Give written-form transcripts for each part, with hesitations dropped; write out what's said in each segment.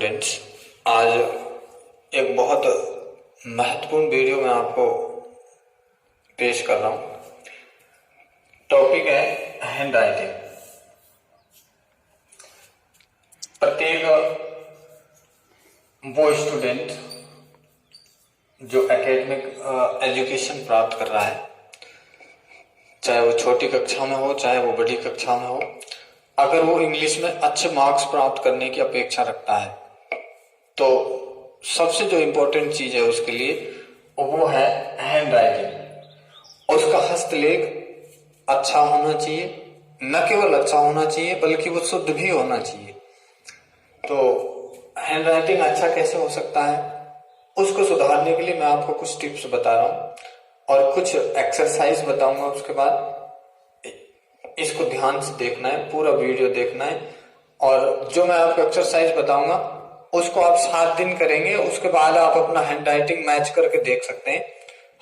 Students, आज एक बहुत महत्वपूर्ण वीडियो मैं आपको पेश कर रहा हूँ। टॉपिक है हैंड राइटिंग। प्रत्येक वो स्टूडेंट जो एकेडमिक एजुकेशन प्राप्त कर रहा है, चाहे वो छोटी कक्षा में हो चाहे वो बड़ी कक्षा में हो, अगर वो इंग्लिश में अच्छे मार्क्स प्राप्त करने की अपेक्षा रखता है तो सबसे जो इम्पोर्टेंट चीज है उसके लिए वो है हैंड राइटिंग। उसका हस्तलेख अच्छा होना चाहिए, न केवल अच्छा होना चाहिए बल्कि वो शुद्ध भी होना चाहिए। तो हैंड राइटिंग अच्छा कैसे हो सकता है, उसको सुधारने के लिए मैं आपको कुछ टिप्स बता रहा हूँ और कुछ एक्सरसाइज बताऊंगा। उसके बाद इसको ध्यान से देखना है, पूरा वीडियो देखना है और जो मैं आपको एक्सरसाइज बताऊंगा उसको आप 7 दिन करेंगे। उसके बाद आप अपना हैंड राइटिंग मैच करके देख सकते हैं।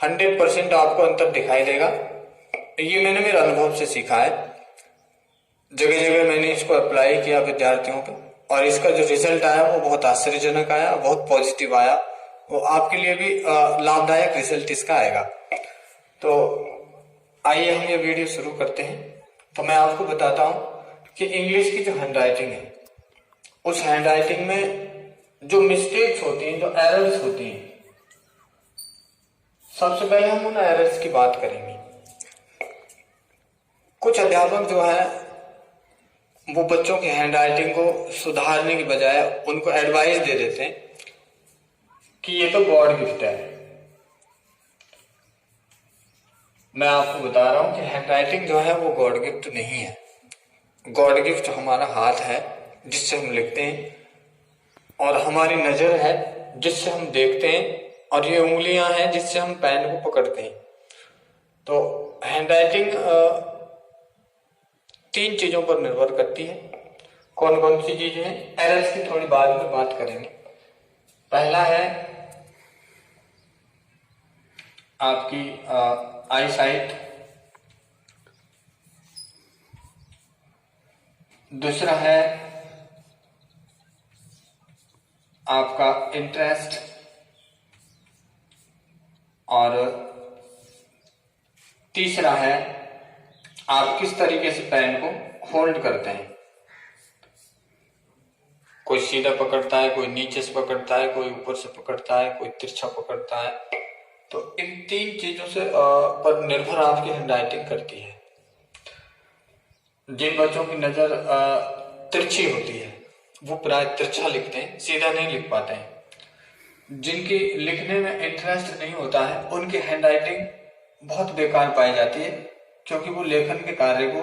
100% आपको अंतर दिखाई देगा। ये मैंने मेरे अनुभव से सीखा है, जगह जगह मैंने इसको अप्लाई किया विद्यार्थियों पे और इसका जो रिजल्ट आया वो बहुत आश्चर्यजनक आया, बहुत पॉजिटिव आया। वो आपके लिए भी लाभदायक रिजल्ट इसका आएगा। तो आइए हम ये वीडियो शुरू करते हैं। तो मैं आपको बताता हूं कि इंग्लिश की जो हैंड राइटिंग है, उस हैंड राइटिंग में जो मिस्टेक्स होती हैं, जो एरर्स होती हैं, सबसे पहले हम उन एरर्स की बात करेंगे। कुछ अध्यापक जो है वो बच्चों की हैंड राइटिंग को सुधारने की बजाय उनको एडवाइस दे देते हैं कि ये तो गॉड गिफ्ट है। मैं आपको बता रहा हूं कि हैंड राइटिंग जो है वो गॉड गिफ्ट नहीं है। गॉड गिफ्ट हमारा हाथ है जिससे हम लिखते हैं और हमारी नजर है जिससे हम देखते हैं और ये उंगलियां हैं जिससे हम पेन को पकड़ते हैं। तो हैंड राइटिंग 3 चीजों पर निर्भर करती है। कौन कौन सी चीजें हैं, एरर्स की थोड़ी बाद में बात करेंगे। पहला है आपकी आई साइट, दूसरा है आपका इंटरेस्ट और तीसरा है आप किस तरीके से पेन को होल्ड करते हैं। कोई सीधा पकड़ता है, कोई नीचे से पकड़ता है, कोई ऊपर से पकड़ता है, कोई तिरछा पकड़ता है। तो इन 3 चीजों से पर निर्भर आपकी हैंड राइटिंग करती है। जिन बच्चों की नजर तिरछी होती है वो प्राय तिरछा लिखते हैं, सीधा नहीं लिख पाते हैं। जिनकी लिखने में इंटरेस्ट नहीं होता है उनकी हैंड राइटिंग बहुत बेकार पाई जाती है, क्योंकि वो लेखन के कार्य को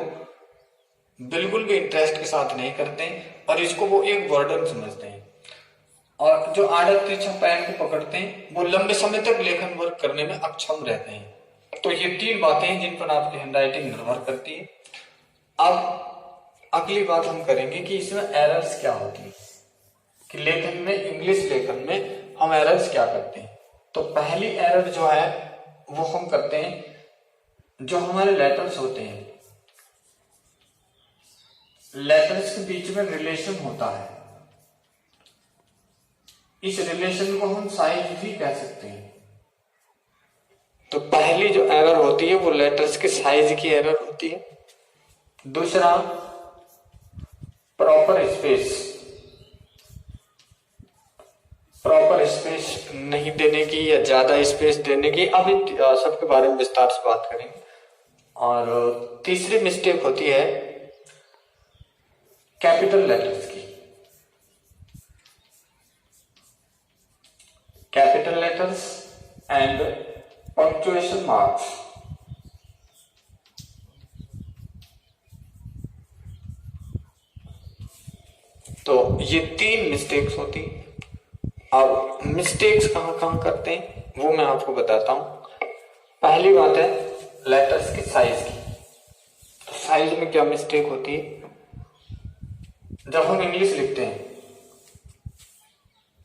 बिल्कुल भी इंटरेस्ट के साथ नहीं करते हैं और इसको वो एक बर्डन समझते हैं। और जो आड़ा तिरछा पेन को पकड़ते हैं वो लंबे समय तक लेखन वर्क करने में अक्षम रहते हैं। तो ये 3 बातें हैं जिन पर आपकी हैंड राइटिंग निर्भर करती है। अब अगली बात हम करेंगे कि इसमें एरर्स क्या होती है, कि लेखन में, इंग्लिश लेखन में हम एरर्स क्या करते हैं। तो पहली एरर जो है वो हम करते हैं, जो हमारे लेटर्स होते हैं, लेटर्स के बीच में रिलेशन होता है। इस रिलेशन को हम साइज भी कह सकते हैं। तो पहली जो एरर होती है वो लेटर्स के साइज की एरर होती है। दूसरा प्रॉपर स्पेस नहीं देने की या ज्यादा स्पेस देने की, अभी सबके बारे में विस्तार से बात करेंगे। और तीसरी मिस्टेक होती है कैपिटल लेटर्स की। Capital letters and punctuation marks. तो ये 3 मिस्टेक्स होती हैं। अब मिस्टेक्स कहां कहां करते हैं वो मैं आपको बताता हूं। पहली बात है लेटर्स के साइज की। तो साइज में क्या मिस्टेक होती है, जब हम इंग्लिश लिखते हैं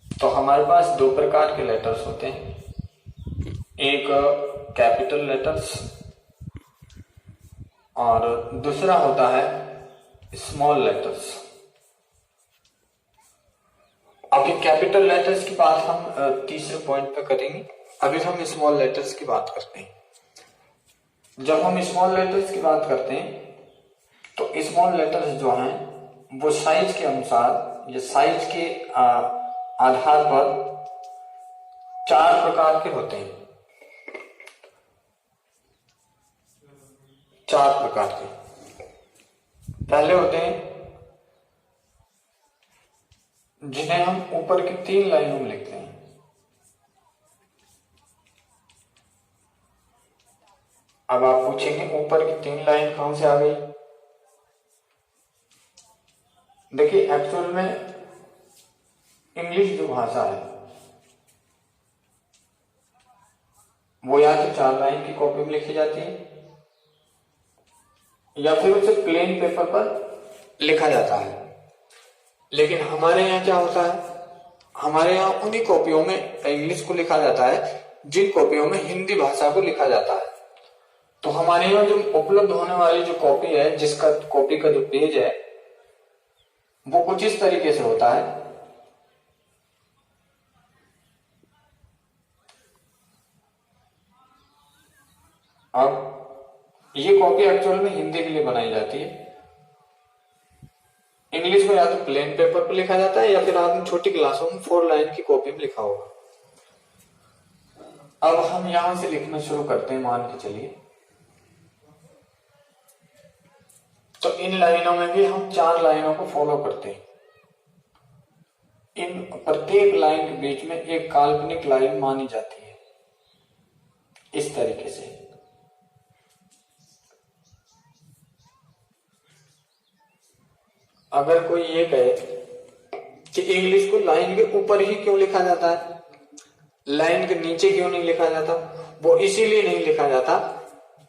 तो हमारे पास 2 प्रकार के लेटर्स होते हैं। एक कैपिटल लेटर्स और दूसरा होता है स्मॉल लेटर्स। अभी कैपिटल लेटर्स की बात हम तीसरे पॉइंट पे करेंगे। अभी हम स्मॉल लेटर्स की बात करते हैं। जब हम स्मॉल लेटर्स की बात करते हैं तो स्मॉल लेटर्स जो हैं वो साइज के अनुसार या साइज के आधार पर 4 प्रकार के होते हैं। 4 प्रकार के। पहले होते हैं जिन्हें हम ऊपर की 3 लाइनों में लिखते हैं। अब आप पूछेंगे ऊपर की 3 लाइन कहां से आ गई? देखिए, एक्चुअल में इंग्लिश जो भाषा है वो या तो 4 लाइन की कॉपी में लिखी जाती है या फिर उसे प्लेन पेपर पर लिखा जाता है। लेकिन हमारे यहाँ क्या होता है, हमारे यहाँ उन्हीं कॉपियों में इंग्लिश को लिखा जाता है जिन कॉपियों में हिंदी भाषा को लिखा जाता है। तो हमारे यहाँ जो उपलब्ध होने वाली जो कॉपी है, जिसका कॉपी का जो पेज है वो कुछ इस तरीके से होता है। अब ये कॉपी एक्चुअल में हिंदी के लिए बनाई जाती है। इंग्लिश में या तो प्लेन पेपर पर लिखा जाता है या फिर आपने छोटी क्लासों में 4 लाइन की कॉपी में लिखा होगा। अब हम यहां से लिखना शुरू करते हैं, मान के चलिए। तो इन लाइनों में भी हम 4 लाइनों को फॉलो करते हैं। इन प्रत्येक लाइन के बीच में एक काल्पनिक लाइन मानी जाती है, इस तरीके से। अगर कोई ये कहे कि इंग्लिश को लाइन के ऊपर ही क्यों लिखा जाता है, लाइन के नीचे क्यों नहीं लिखा जाता, वो इसीलिए नहीं लिखा जाता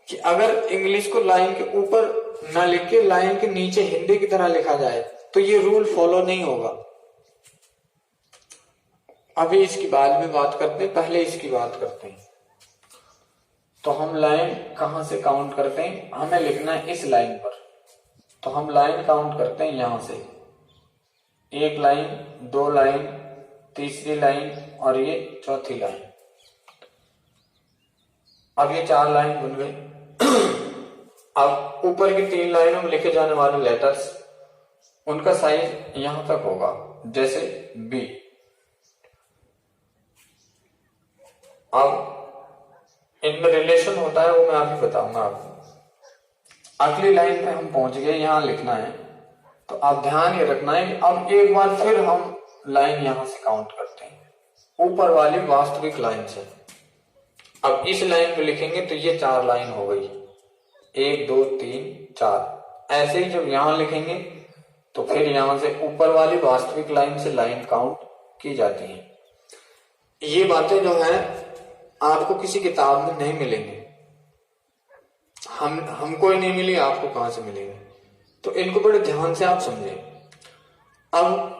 कि अगर इंग्लिश को लाइन के ऊपर ना लिख के लाइन के नीचे हिंदी की तरह लिखा जाए तो ये रूल फॉलो नहीं होगा। अभी इसकी बाद में बात करते हैं, पहले इसकी बात करते हैं। तो हम लाइन कहां से काउंट करते हैं? हमें लिखना है इस लाइन पर, तो हम लाइन काउंट करते हैं यहां से। 1 लाइन, 2 लाइन, तीसरी लाइन और ये चौथी लाइन। अब ये 4 लाइन बन गई। अब ऊपर की 3 लाइनों में लिखे जाने वाले लेटर्स, उनका साइज यहां तक होगा, जैसे बी। अब इनमें रिलेशन होता है, वो मैं अभी बताऊंगा आपको। अगली लाइन पे हम पहुंच गए, यहां लिखना है। तो आप ध्यान ये रखना है कि अब एक बार फिर हम लाइन यहां से काउंट करते हैं, ऊपर वाली वास्तविक लाइन से। अब इस लाइन पे लिखेंगे तो ये 4 लाइन हो गई, 1 2 3 4। ऐसे ही जब यहां लिखेंगे तो फिर यहां से ऊपर वाली वास्तविक लाइन से लाइन काउंट की जाती है। ये बातें जो है आपको किसी किताब में नहीं मिलेंगी, हमको ही नहीं मिली, आपको कहां से मिलेंगे? तो इनको बड़े ध्यान से आप समझें। अब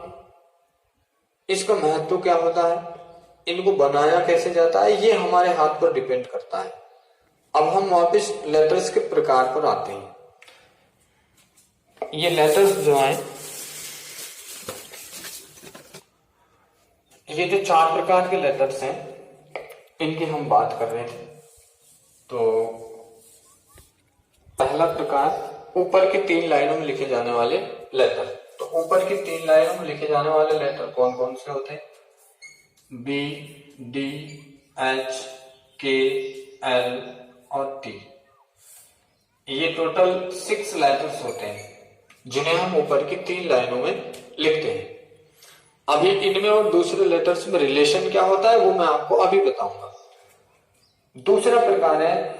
इसका महत्व क्या होता है, इनको बनाया कैसे जाता है, ये हमारे हाथ पर डिपेंड करता है। अब हम वापस लेटर्स के प्रकार पर आते हैं। ये लेटर्स जो हैं, ये जो 4 प्रकार के लेटर्स हैं, इनकी हम बात कर रहे थे। तो पहला प्रकार, ऊपर की 3 लाइनों में लिखे जाने वाले लेटर। तो ऊपर की 3 लाइनों में लिखे जाने वाले लेटर कौन कौन से होते हैं? बी, डी, एच, के, एल और टी। ये टोटल 6 लेटर्स होते हैं जिन्हें हम ऊपर की 3 लाइनों में लिखते हैं। अभी इनमें और दूसरे लेटर्स में रिलेशन क्या होता है वो मैं आपको अभी बताऊंगा। दूसरा प्रकार है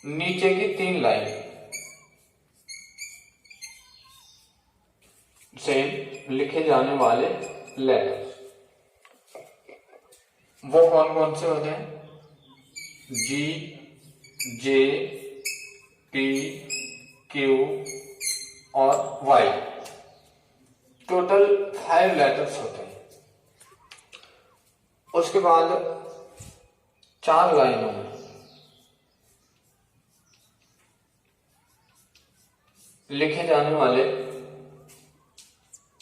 नीचे की 3 लाइन से लिखे जाने वाले लेटर। वो कौन कौन से होते हैं? जी, जे, पी, क्यू और वाई। टोटल 5 लेटर्स होते हैं। उसके बाद 4 लाइनों में लिखे जाने वाले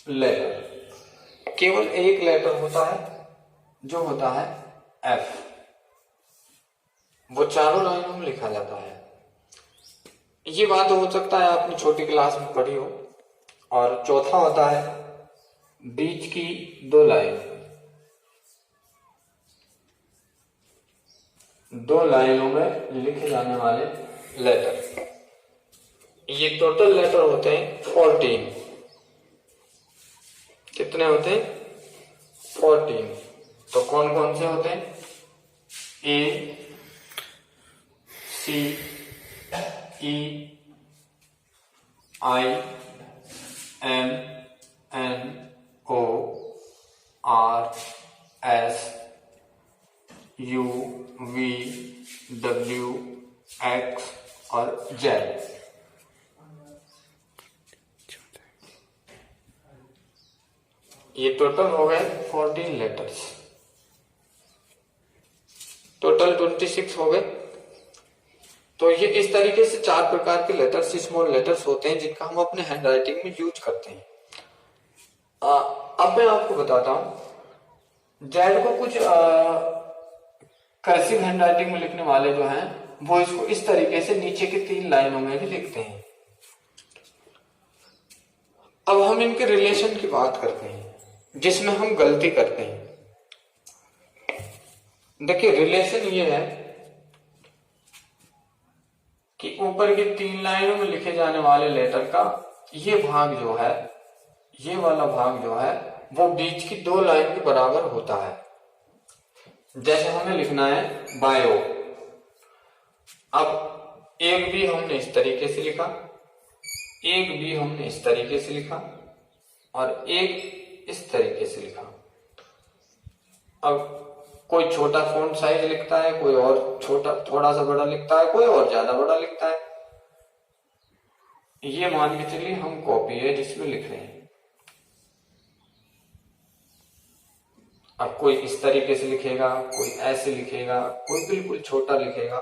लेटर केवल एक लेटर होता है जो होता है एफ, वो चारों लाइनों में लिखा जाता है। ये बात हो सकता है आपने छोटी क्लास में पढ़ी हो। और चौथा होता है बीच की दो लाइन, दो लाइनों में लिखे जाने वाले लेटर। ये टोटल लेटर होते हैं 14। कितने होते हैं? 14। तो कौन कौन से होते हैं? A, C, E, I, M, N, O, R, S, U, V, W, X और जेड। ये टोटल हो गए 14 लेटर्स। टोटल 26 हो गए। तो ये इस तरीके से 4 प्रकार के लेटर्स, स्मॉल लेटर्स होते हैं जिनका हम अपने हैंड राइटिंग में यूज करते हैं। अब मैं आपको बताता हूं, जेड को कुछ कर्सिव हैंड राइटिंग में लिखने वाले जो हैं वो इसको इस तरीके से नीचे की 3 लाइनों में भी लिखते हैं। अब हम इनके रिलेशन की बात करते हैं जिसमें हम गलती करते हैं। देखिए रिलेशन ये है कि ऊपर की 3 लाइनों में लिखे जाने वाले लेटर का ये भाग जो है, ये वाला भाग जो है वो बीच की 2 लाइन के बराबर होता है। जैसे हमें लिखना है बायो, अब एक भी हमने इस तरीके से लिखा, एक भी हमने इस तरीके से लिखा और एक इस तरीके से लिखा। अब कोई छोटा फॉन्ट साइज लिखता है, कोई और छोटा थोड़ा सा बड़ा लिखता है, कोई और ज्यादा बड़ा लिखता है। ये मान के चलिए हम कॉपी है जिसमें लिख रहे हैं। अब कोई इस तरीके से लिखेगा, कोई ऐसे लिखेगा, कोई बिल्कुल छोटा लिखेगा।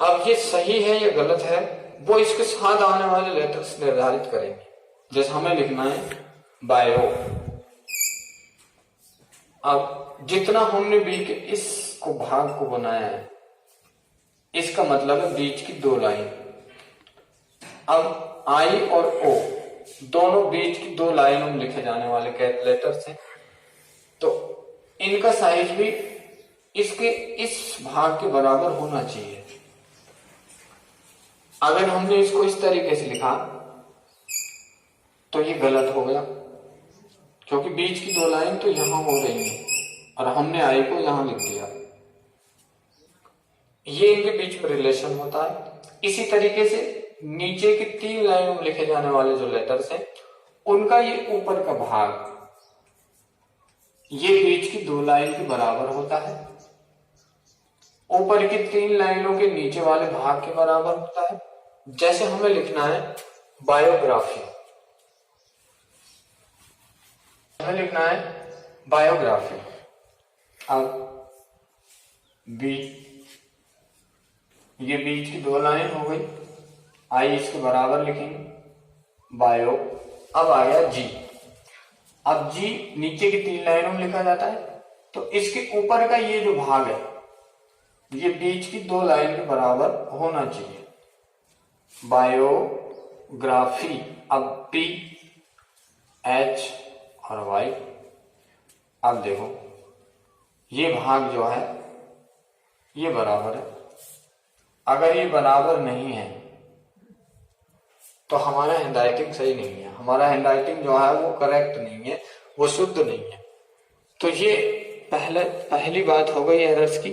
अब ये सही है या गलत है वो इसके साथ आने वाले लेटर्स निर्धारित करेंगे। जैसे हमें लिखना है बायो, अब जितना हमने बी के इस को भाग को बनाया है इसका मतलब है बीच की 2 लाइन। अब आई और ओ दोनों बीच की 2 लाइनों में लिखे जाने वाले लेटर्स हैं, तो इनका साइज भी इसके इस भाग के बराबर होना चाहिए। अगर हमने इसको इस तरीके से लिखा तो ये गलत हो गया, क्योंकि बीच की 2 लाइन तो यहां हो रही है और हमने आई को यहां लिख दिया। ये इनके बीच में रिलेशन होता है। इसी तरीके से नीचे की 3 लाइनों में लिखे जाने वाले जो लेटर्स हैं उनका ये ऊपर का भाग ये बीच की 2 लाइन के बराबर होता है, ऊपर की 3 लाइनों के नीचे वाले भाग के बराबर होता है। जैसे हमें लिखना है बायोग्राफी, हमें लिखना है बायोग्राफी। अब बी, ये बीच की 2 लाइन हो गई, आई इसके बराबर लिखेंगे बायो। अब आ गया जी। अब जी नीचे की 3 लाइनों में लिखा जाता है, तो इसके ऊपर का ये जो भाग है ये बीच की 2 लाइन के बराबर होना चाहिए, बायोग्राफी। अब पी, एच और वाई। अब देखो ये भाग जो है ये बराबर है। अगर ये बराबर नहीं है तो हमारा हैंडराइटिंग सही नहीं है, हमारा हैंडराइटिंग जो है वो करेक्ट नहीं है, वो शुद्ध नहीं है। तो ये पहली बात हो गई एरर्स की।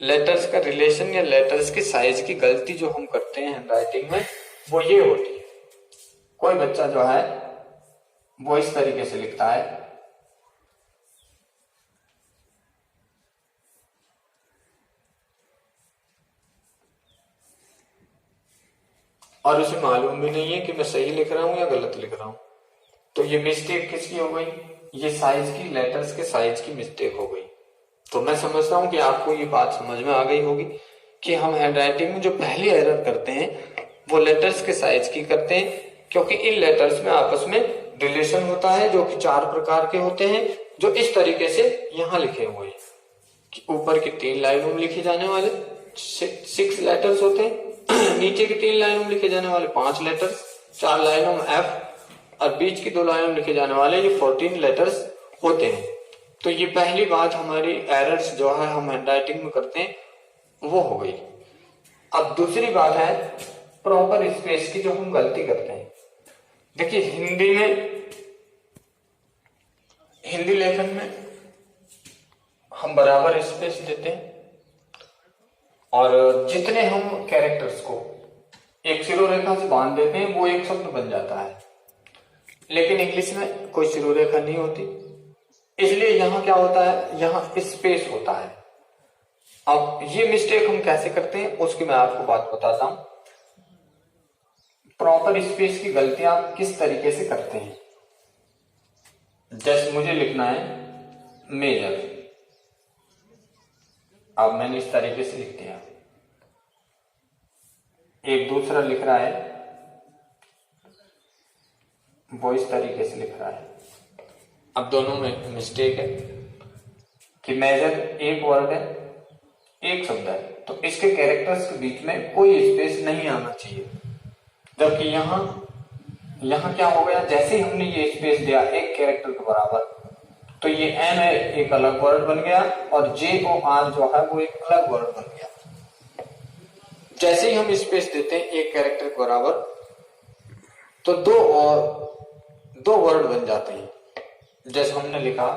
लेटर्स का रिलेशन या लेटर्स की साइज की गलती जो हम करते हैं हैंडराइटिंग में वो ये होती है। कोई बच्चा जो है वो इस तरीके से लिखता है, और उसे मालूम भी नहीं है कि मैं सही लिख रहा हूं या गलत लिख रहा हूं। तो ये मिस्टेक किसकी हो गई? ये साइज की, लेटर्स के साइज की मिस्टेक हो गई। तो मैं समझता हूं कि आपको ये बात समझ में आ गई होगी कि हम हैंडराइटिंग में जो पहली एरर करते हैं वो लेटर्स के साइज की करते हैं, क्योंकि इन लेटर्स में आपस में रिलेशन होता है जो कि 4 प्रकार के होते हैं, जो इस तरीके से यहां लिखे हुए हैं कि ऊपर की 3 लाइनों में लिखे जाने वाले 6 लेटर्स होते हैं, नीचे की 3 लाइनों में लिखे जाने वाले 5 लेटर्स, 4 लाइनों में एफ और बीच की 2 लाइनों में लिखे जाने वाले ये 14 लेटर्स होते हैं। तो ये पहली बात हमारी एरर्स जो है हम हैंडराइटिंग में करते हैं वो हो गई। अब दूसरी बात है प्रॉपर स्पेस की जो हम गलती करते हैं। देखिए हिंदी लेखन में हम बराबर स्पेस देते हैं और जितने हम कैरेक्टर्स को एक शिरोरेखा से बांध देते हैं वो एक शब्द बन जाता है, लेकिन इंग्लिश में कोई शिरोरेखा नहीं होती, इसलिए यहां क्या होता है, यहां स्पेस होता है। अब ये मिस्टेक हम कैसे करते हैं उसकी मैं आपको बात बताता हूं। प्रॉपर स्पेस की गलतियां आप किस तरीके से करते हैं। जैसे मुझे लिखना है मेजर, अब मैंने इस तरीके से लिख दिया, एक दूसरा लिख रहा है वो इस तरीके से लिख रहा है। अब दोनों में मिस्टेक है कि मेजर एक वर्ड है, एक शब्द है, तो इसके कैरेक्टर्स के बीच में कोई स्पेस नहीं आना चाहिए। जबकि यहां क्या हो गया, जैसे ही हमने ये स्पेस दिया एक कैरेक्टर के बराबर, तो ये एम है एक अलग वर्ड बन गया और जे ओ आर जो है वो एक अलग वर्ड बन गया। जैसे ही हम स्पेस देते हैं एक कैरेक्टर के बराबर तो दो वर्ड बन जाते हैं। जैसे हमने लिखा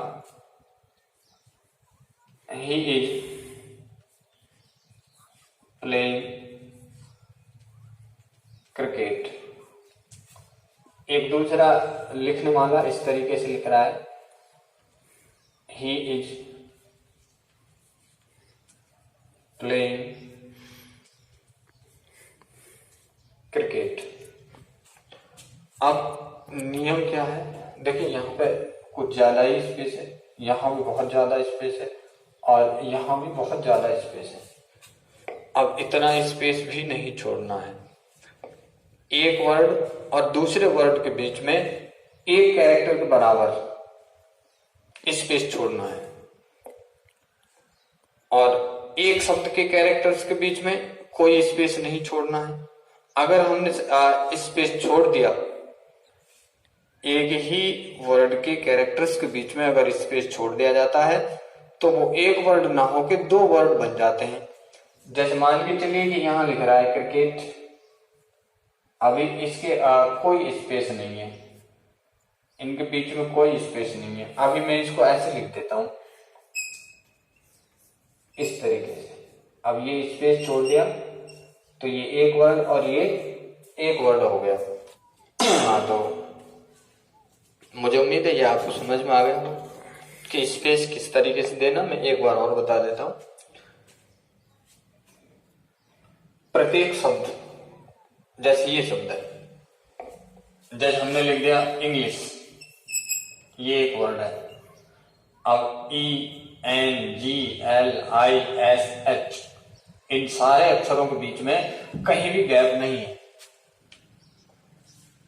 ही इज प्लेइंग क्रिकेट, एक दूसरा लिखने वाला इस तरीके से लिख रहा है ही इज प्लेइंग क्रिकेट। अब नियम क्या है, देखिए यहां पे कुछ ज्यादा ही स्पेस है, यहां भी बहुत ज्यादा स्पेस है और यहां भी बहुत ज्यादा स्पेस है। अब इतना स्पेस भी नहीं छोड़ना है। एक वर्ड और दूसरे वर्ड के बीच में एक कैरेक्टर के बराबर स्पेस छोड़ना है और एक शब्द के कैरेक्टर्स के बीच में कोई स्पेस नहीं छोड़ना है। अगर हमने स्पेस छोड़ दिया, एक ही वर्ड के कैरेक्टर्स के बीच में अगर स्पेस छोड़ दिया जाता है तो वो एक वर्ड ना होके 2 वर्ड बन जाते हैं। जैसे मान के चलिए कि यहां लिख रहा है क्रिकेट, अभी इसके कोई स्पेस नहीं है, इनके बीच में कोई स्पेस नहीं है। अभी मैं इसको ऐसे लिख देता हूं इस तरीके से। अब ये स्पेस छोड़ दिया तो ये एक वर्ड और ये एक वर्ड हो गया। हाँ, तो मुझे उम्मीद है ये आपको समझ में आ गया कि स्पेस किस तरीके से देना। मैं एक बार और बता देता हूं। प्रत्येक शब्द, जैसे ये शब्द है, जैसे हमने लिख दिया इंग्लिश, ये एक वर्ड है। अब ENGLISH, इन सारे अक्षरों के बीच में कहीं भी गैप नहीं है।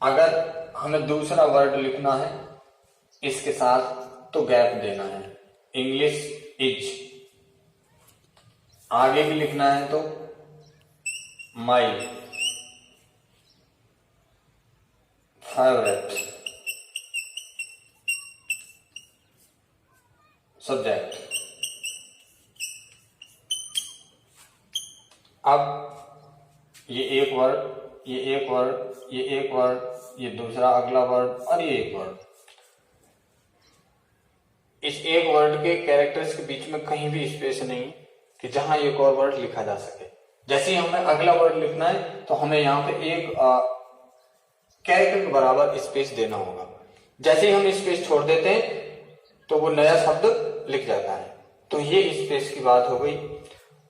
अगर हमें दूसरा वर्ड लिखना है इसके साथ तो गैप देना है, इंग्लिश इज। आगे भी लिखना है तो माई फेवरेट सब्जेक्ट। अब ये एक वर्ड, ये एक वर्ड, ये एक वर्ड, ये दूसरा अगला वर्ड और ये एक वर्ड। इस एक वर्ड के कैरेक्टर्स के बीच में कहीं भी स्पेस नहीं कि जहां एक और वर्ड लिखा जा सके। जैसे ही हमें अगला वर्ड लिखना है तो हमें यहाँ पे एक कैरेक्टर के बराबर स्पेस देना होगा। जैसे ही हम स्पेस छोड़ देते हैं तो वो नया शब्द लिख जाता है। तो ये स्पेस की बात हो गई।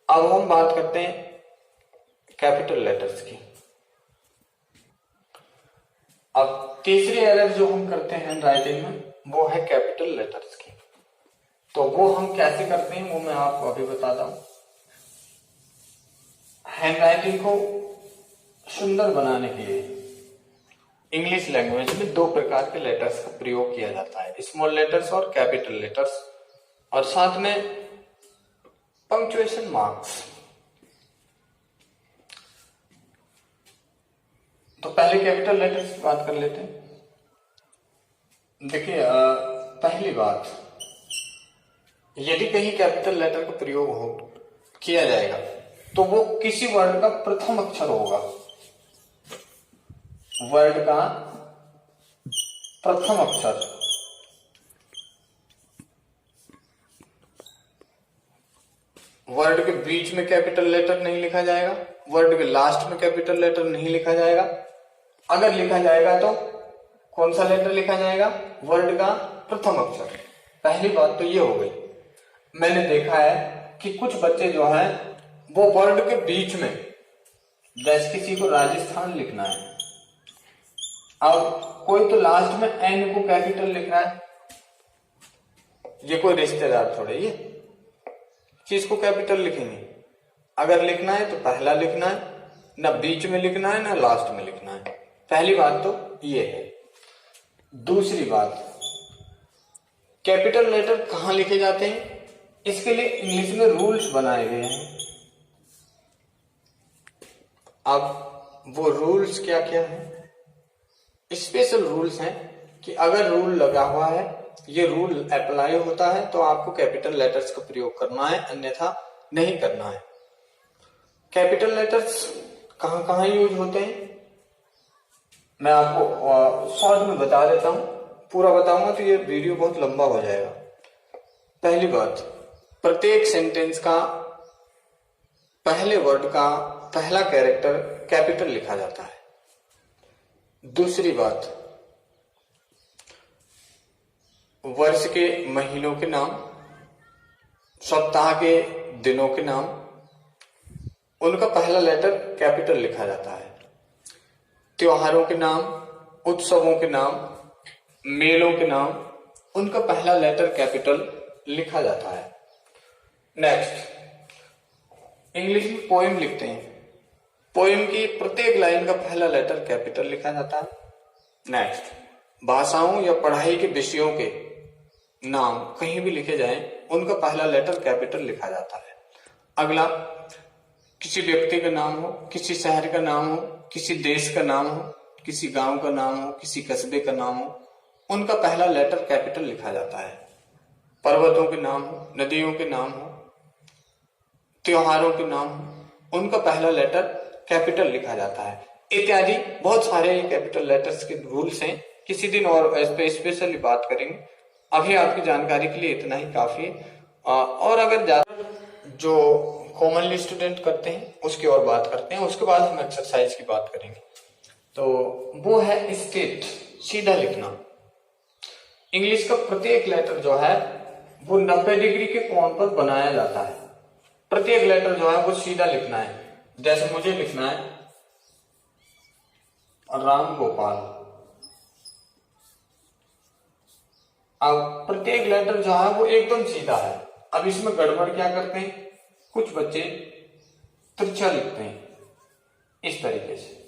अब हम बात करते हैं कैपिटल लेटर्स की। अब तीसरी एरर जो हम करते हैं राइटिंग में वो है कैपिटल लेटर्स की। तो वो हम कैसे करते हैं वो मैं आपको अभी बताता हूं। हैंड राइटिंग को सुंदर बनाने के लिए इंग्लिश लैंग्वेज में दो प्रकार के लेटर्स का प्रयोग किया जाता है, स्मॉल लेटर्स और कैपिटल लेटर्स, और साथ में पंक्चुएशन मार्क्स। तो पहले कैपिटल लेटर्स की बात कर लेते हैं। देखिए, पहली बात, यदि कहीं कैपिटल लेटर का प्रयोग हो किया जाएगा तो वो किसी वर्ड का प्रथम अक्षर होगा, वर्ड का प्रथम अक्षर। वर्ड के बीच में कैपिटल लेटर नहीं लिखा जाएगा, वर्ड के लास्ट में कैपिटल लेटर नहीं लिखा जाएगा। अगर लिखा जाएगा तो कौन सा लेटर लिखा जाएगा? वर्ड का प्रथम अक्षर। पहली बात तो ये हो गई। मैंने देखा है कि कुछ बच्चे जो हैं वो वर्ड के बीच में, जैसे किसी को राजस्थान लिखना है, अब कोई तो लास्ट में एन को कैपिटल लिख रहा है। ये कोई रिश्तेदार थोड़े, ये किसको कैपिटल लिखेंगे? अगर लिखना है तो पहला लिखना है, ना बीच में लिखना है ना लास्ट में लिखना है। पहली बात तो ये है। दूसरी बात, कैपिटल लेटर कहां लिखे जाते हैं, इसके लिए इंग्लिश में रूल्स बनाए गए हैं। अब वो रूल्स क्या क्या है? स्पेशल रूल्स हैं कि अगर रूल लगा हुआ है, ये रूल अप्लाई होता है तो आपको कैपिटल लेटर्स का प्रयोग करना है, अन्यथा नहीं करना है। कैपिटल लेटर्स कहां कहां यूज होते हैं मैं आपको शॉर्ट में बता देता हूं। पूरा बताऊंगा तो ये वीडियो बहुत लंबा हो जाएगा। पहली बात, प्रत्येक सेंटेंस का पहले वर्ड का पहला कैरेक्टर कैपिटल लिखा जाता है। दूसरी बात, वर्ष के महीनों के नाम, सप्ताह के दिनों के नाम, उनका पहला लेटर कैपिटल लिखा जाता है। त्योहारों के नाम, उत्सवों के नाम, मेलों के नाम, उनका पहला लेटर कैपिटल लिखा जाता है। नेक्स्ट, इंग्लिश में पोएम लिखते हैं, पोएम की प्रत्येक लाइन का पहला लेटर कैपिटल लिखा जाता है। नेक्स्ट, भाषाओं या पढ़ाई के विषयों के नाम कहीं भी लिखे जाएं, उनका पहला लेटर कैपिटल लिखा जाता है। अगला, किसी व्यक्ति का नाम हो, किसी शहर का नाम हो, किसी देश का नाम हो, किसी गांव का नाम हो, किसी कस्बे का नाम हो, उनका पहला लेटर कैपिटल लिखा जाता है। पर्वतों के नाम हो, नदियों के नाम हो, त्योहारों के नाम हो, उनका पहला लेटर कैपिटल लिखा जाता है। इत्यादि बहुत सारे कैपिटल लेटर्स के रूल्स हैं, किसी दिन और इस पे स्पेशली बात करेंगे। अभी आपकी जानकारी के लिए इतना ही काफी है। और अगर ज्यादा जो कॉमनली स्टूडेंट करते हैं उसकी और बात करते हैं, उसके बाद हम एक्सरसाइज की बात करेंगे। तो वो है स्ट्रेट, सीधा लिखना। इंग्लिश का प्रत्येक लेटर जो है वो 90 डिग्री के कोण पर बनाया जाता है। प्रत्येक लेटर जो है वो सीधा लिखना है। जैसे मुझे लिखना है राम गोपाल, अब प्रत्येक लेटर जो है वो एकदम सीधा है। अब इसमें गड़बड़ क्या करते हैं, कुछ बच्चे तिरछा लिखते हैं इस तरीके से।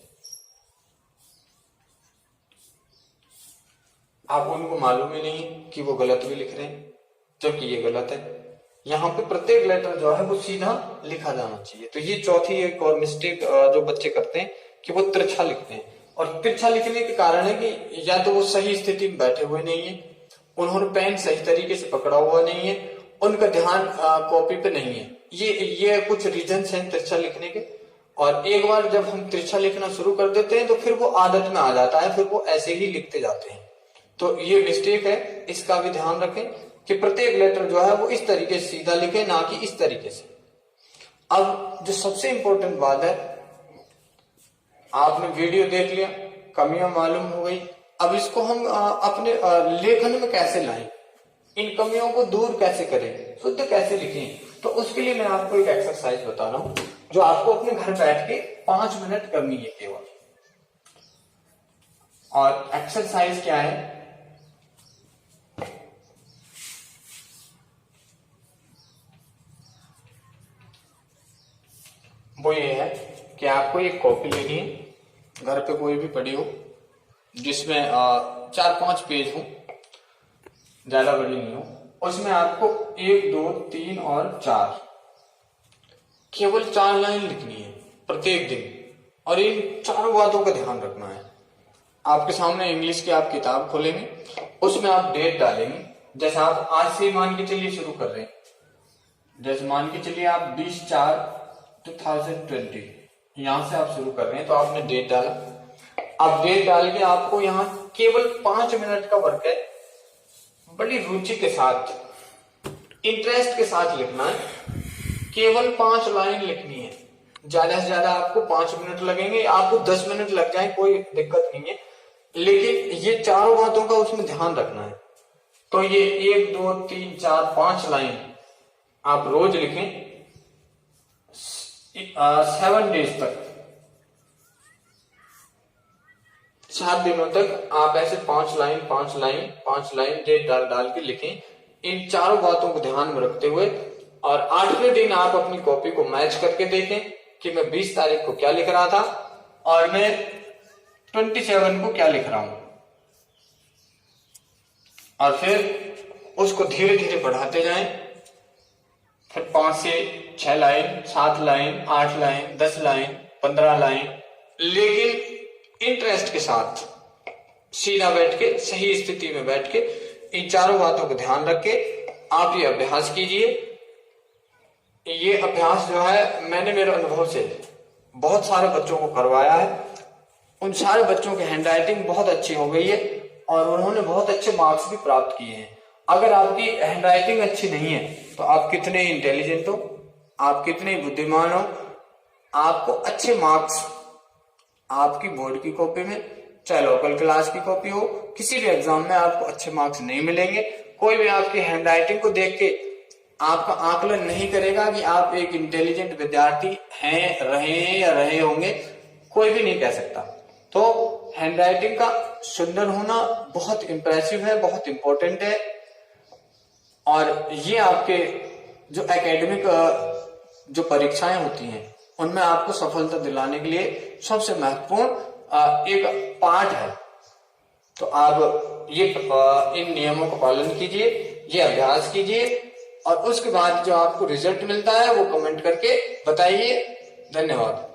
आप उनको मालूम ही नहीं कि वो गलत भी लिख रहे हैं, जबकि ये गलत है। यहाँ पे प्रत्येक लेटर जो है वो सीधा लिखा जाना चाहिए। तो ये चौथी एक और मिस्टेक जो बच्चे करते हैं कि वो तिरछा लिखते हैं। और तिरछा लिखने के कारण है कि या तो वो सही स्थिति में बैठे हुए नहीं है, उन्होंने पेन सही तरीके से पकड़ा हुआ नहीं है, उनका ध्यान कॉपी पे नहीं है। ये कुछ रीजंस हैं तिरछा लिखने के। और एक बार जब हम तिरछा लिखना शुरू कर देते हैं तो फिर वो आदत में आ जाता है, फिर वो ऐसे ही लिखते जाते हैं। तो ये मिस्टेक है, इसका भी ध्यान रखें कि प्रत्येक लेटर जो है वो इस तरीके से सीधा लिखे, ना कि इस तरीके से। अब जो सबसे इंपॉर्टेंट बात है, आपने वीडियो देख लिया, कमियां मालूम हो गई, अब इसको हम अपने लेखन में कैसे लाएं, इन कमियों को दूर कैसे करें, शुद्ध कैसे लिखें। तो उसके लिए मैं आपको एक एक्सरसाइज बता रहा हूं जो आपको अपने घर बैठ के 5 मिनट करनी है केवल। और एक्सरसाइज क्या है, वो ये है कि आपको एक कॉपी लेनी है, घर पे कोई भी पड़ी हो, जिसमें 4-5 पेज हो, ज्यादा बड़ी नहीं हो, उसमें आपको 1, 2, 3 और 4 केवल 4 लाइन लिखनी है प्रत्येक दिन, और इन चारों बातों का ध्यान रखना है। आपके सामने इंग्लिश की आप किताब खोलेंगे, उसमें आप डेट डालेंगे। जैसे आप आज से मान के चलिए शुरू कर रहे हैं, जैसे मान के चलिए आप 20/4/2020 यहां से आप शुरू कर रहे हैं, तो आपने डेट डाला। अब डेट डाल के आपको यहाँ केवल 5 मिनट का वर्क है, बड़ी रुचि के साथ, इंटरेस्ट के साथ लिखना है। केवल 5 लाइन लिखनी है, ज्यादा से ज्यादा आपको 5 मिनट लगेंगे, आपको 10 मिनट लग जाए कोई दिक्कत नहीं है, लेकिन ये चारों बातों का उसमें ध्यान रखना है। तो ये 1, 2, 3, 4, 5 लाइन आप रोज लिखें 7 डेज तक, 7 दिनों तक आप ऐसे 5 लाइन डेट डाल के लिखें, इन चारों बातों को ध्यान में रखते हुए। और 8वें दिन आप अपनी कॉपी को मैच करके देखें कि मैं 20 तारीख को क्या लिख रहा था और मैं 27 को क्या लिख रहा हूं, और फिर उसको धीरे धीरे बढ़ाते जाएं। फिर 5 से 6 line, 7 line, 8 line, 10 line, 15 line, लेकिन इंटरेस्ट के साथ सीधा बैठ के, सही स्थिति में बैठ के इन चारों बातों को ध्यान रख के आप ये अभ्यास कीजिए। ये अभ्यास जो है मैंने मेरे अनुभव से बहुत सारे बच्चों को करवाया है, उन सारे बच्चों की हैंडराइटिंग बहुत अच्छी हो गई है और उन्होंने बहुत अच्छे मार्क्स भी प्राप्त किए हैं। अगर आपकी हैंडराइटिंग अच्छी नहीं है तो आप कितने इंटेलिजेंट हो, आप कितने बुद्धिमान हो, आपको अच्छे मार्क्स आपकी बोर्ड की कॉपी में, चाहे लोकल क्लास की कॉपी हो, किसी भी एग्जाम में आपको अच्छे मार्क्स नहीं मिलेंगे। कोई भी आपकी हैंडराइटिंग को देख के आपका आकलन नहीं करेगा कि आप एक इंटेलिजेंट विद्यार्थी हैं, रहे या रहे होंगे, कोई भी नहीं कह सकता। तो हैंडराइटिंग का सुंदर होना बहुत इंप्रेसिव है, बहुत इंपॉर्टेंट है, और ये आपके जो एकेडमिक जो परीक्षाएं होती हैं उनमें आपको सफलता दिलाने के लिए सबसे महत्वपूर्ण एक पार्ट है। तो आप ये इन नियमों का पालन कीजिए, ये अभ्यास कीजिए, और उसके बाद जो आपको रिजल्ट मिलता है वो कमेंट करके बताइए। धन्यवाद।